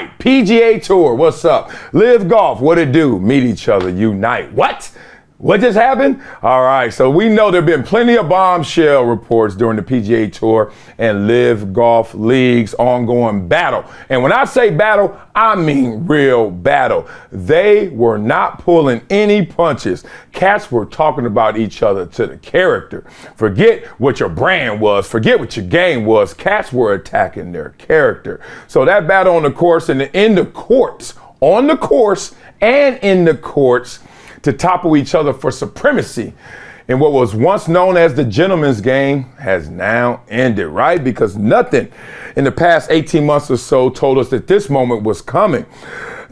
right, PGA Tour, what's up? Live Golf, what it do? Meet each other, unite. What just happened? All right, so we know there have been plenty of bombshell reports during the PGA Tour and Live Golf League's ongoing battle. And when I say battle, I mean real battle. They were not pulling any punches. Cats were talking about each other to the character. Forget what your brand was. Forget what your game was. Cats were attacking their character. So that battle on the course and in the courts, on the course and in the courts, to topple each other for supremacy in what was once known as the gentleman's game has now ended, right? Because nothing in the past 18 months or so told us that this moment was coming.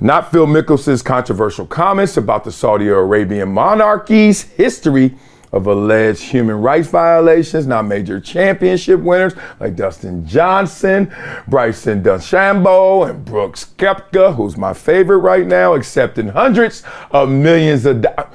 Not Phil Mickelson's controversial comments about the Saudi Arabian monarchy's history of alleged human rights violations, not major championship winners like Dustin Johnson, Bryson DeChambeau, and Brooks Koepka, who's my favorite right now, accepting hundreds of millions of dollars.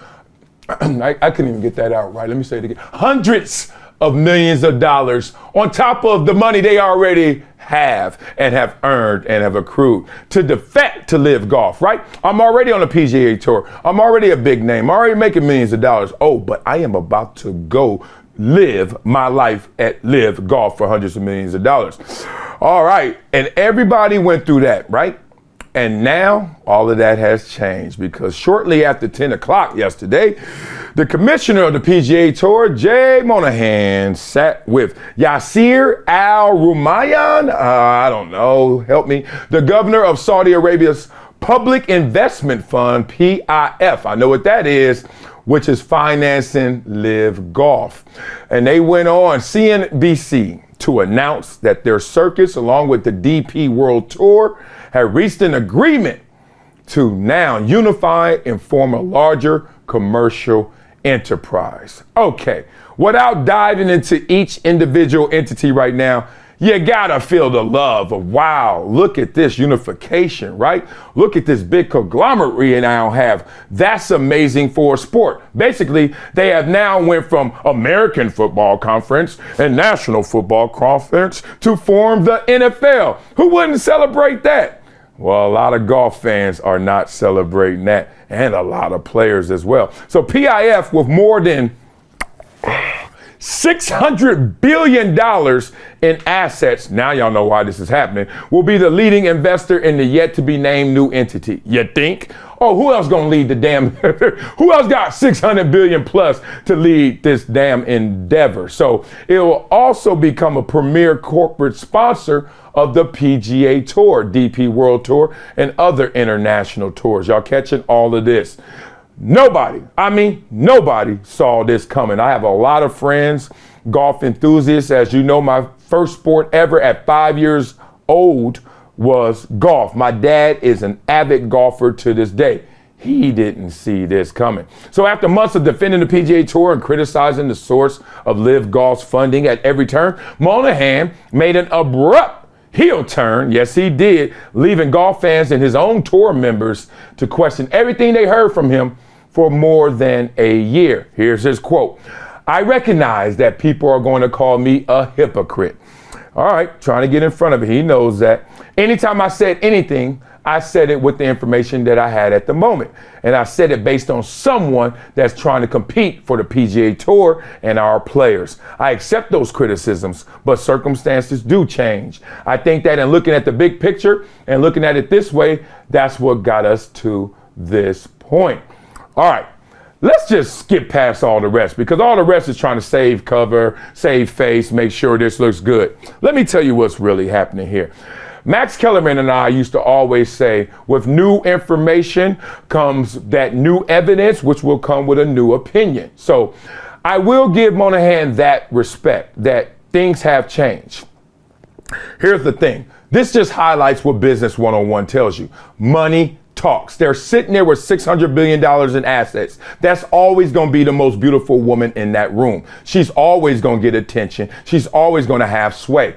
I couldn't even get that out right. Let me say it again. Hundreds of millions of dollars on top of the money they already have and have earned and have accrued to defect to Live Golf, right? I'm already on the PGA Tour. I'm already a big name. I'm already making millions of dollars. Oh, but I am about to go live my life at Live Golf for hundreds of millions of dollars. All right. And everybody went through that, right? And now all of that has changed because shortly after 10 o'clock yesterday, the commissioner of the PGA Tour, Jay Monahan, sat with Yasir Al-Rumayyan, I don't know, help me, the governor of Saudi Arabia's Public Investment Fund, PIF. I know what that is, which is financing Live Golf. And they went on CNBC to announce that their circuits, along with the DP World Tour, had reached an agreement to now unify and form a larger commercial enterprise. Okay, without diving into each individual entity right now, you gotta feel the love of, wow, look at this unification, right? Look at this big conglomerate we now have. That's amazing for a sport. Basically, they have now went from American Football Conference and National Football Conference to form the NFL. Who wouldn't celebrate that? Well, a lot of golf fans are not celebrating that, and a lot of players as well. So PIF, with more than $600 billion in assets, now y'all know why this is happening, will be the leading investor in the yet-to-be-named new entity. You think? Oh, who else gonna lead the damn, who else got 600 billion plus to lead this damn endeavor? So it will also become a premier corporate sponsor of the PGA Tour, DP World Tour, and other international tours. Y'all catching all of this? Nobody saw this coming. I have a lot of friends, golf enthusiasts. As you know, my first sport ever at 5 years old was golf. My dad is an avid golfer to this day. He didn't see this coming. So after months of defending the PGA Tour and criticizing the source of Live Golf's funding at every turn, Monahan made an abrupt heel turn, yes he did, leaving golf fans and his own tour members to question everything they heard from him for more than a year. Here's his quote. I recognize that people are going to call me a hypocrite. All right, trying to get in front of it. He knows that. Anytime I said anything, I said it with the information that I had at the moment. And I said it based on someone that's trying to compete for the PGA Tour and our players. I accept those criticisms, but circumstances do change. I think that in looking at the big picture and looking at it this way, that's what got us to this point. All right, let's just skip past all the rest because all the rest is trying to save cover, save face, make sure this looks good. Let me tell you what's really happening here. Max Kellerman and I used to always say, with new information comes that new evidence, which will come with a new opinion. So I will give Monahan that respect, that things have changed. Here's the thing. This just highlights what Business 101 tells you. Money talks. They're sitting there with $600 billion in assets. That's always going to be the most beautiful woman in that room. She's always going to get attention. She's always going to have sway.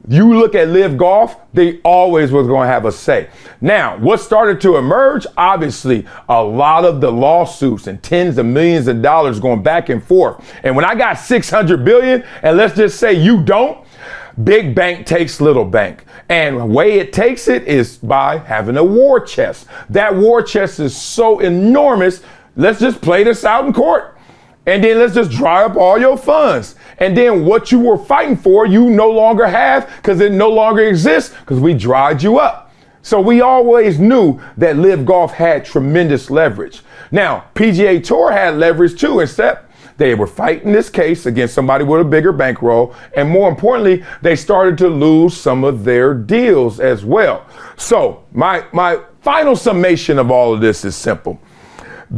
You look at Live Golf, they always was going to have a say. Now, what started to emerge? Obviously, a lot of the lawsuits and tens of millions of dollars going back and forth. And when I got 600 billion, and let's just say you don't, Big bank takes little bank. And the way it takes it is by having a war chest. That war chest is so enormous. Let's just play this out in court. And then let's just dry up all your funds. And then what you were fighting for, you no longer have because it no longer exists because we dried you up. So we always knew that LIV Golf had tremendous leverage. Now, PGA Tour had leverage too, except they were fighting this case against somebody with a bigger bankroll. And more importantly, they started to lose some of their deals as well. So my final summation of all of this is simple.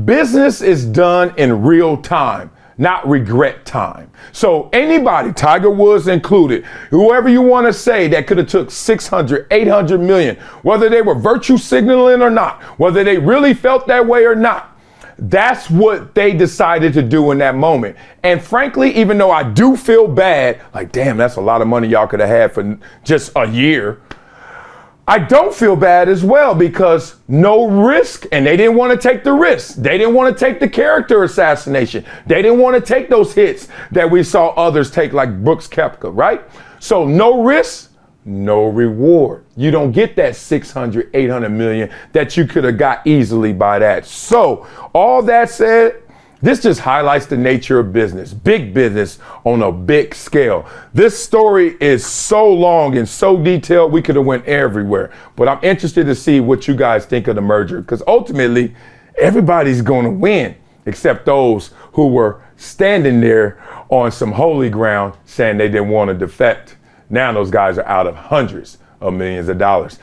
Business is done in real time, not regret time. So anybody, Tiger Woods included, whoever you want to say that could have took 600, 800 million, whether they were virtue signaling or not, whether they really felt that way or not, that's what they decided to do in that moment. And frankly, even though I do feel bad, like, damn, that's a lot of money y'all could have had for just a year, I don't feel bad as well because no risk, and they didn't want to take the risk. They didn't want to take the character assassination. They didn't want to take those hits that we saw others take, like Brooks Koepka, right? So no risk, no reward. You don't get that 600, 800 million that you could have got easily by that. So all that said, this just highlights the nature of business, big business on a big scale. This story is so long and so detailed, we could have went everywhere. But I'm interested to see what you guys think of the merger, because ultimately, everybody's going to win, except those who were standing there on some holy ground saying they didn't want to defect. Now those guys are out of hundreds of millions of dollars.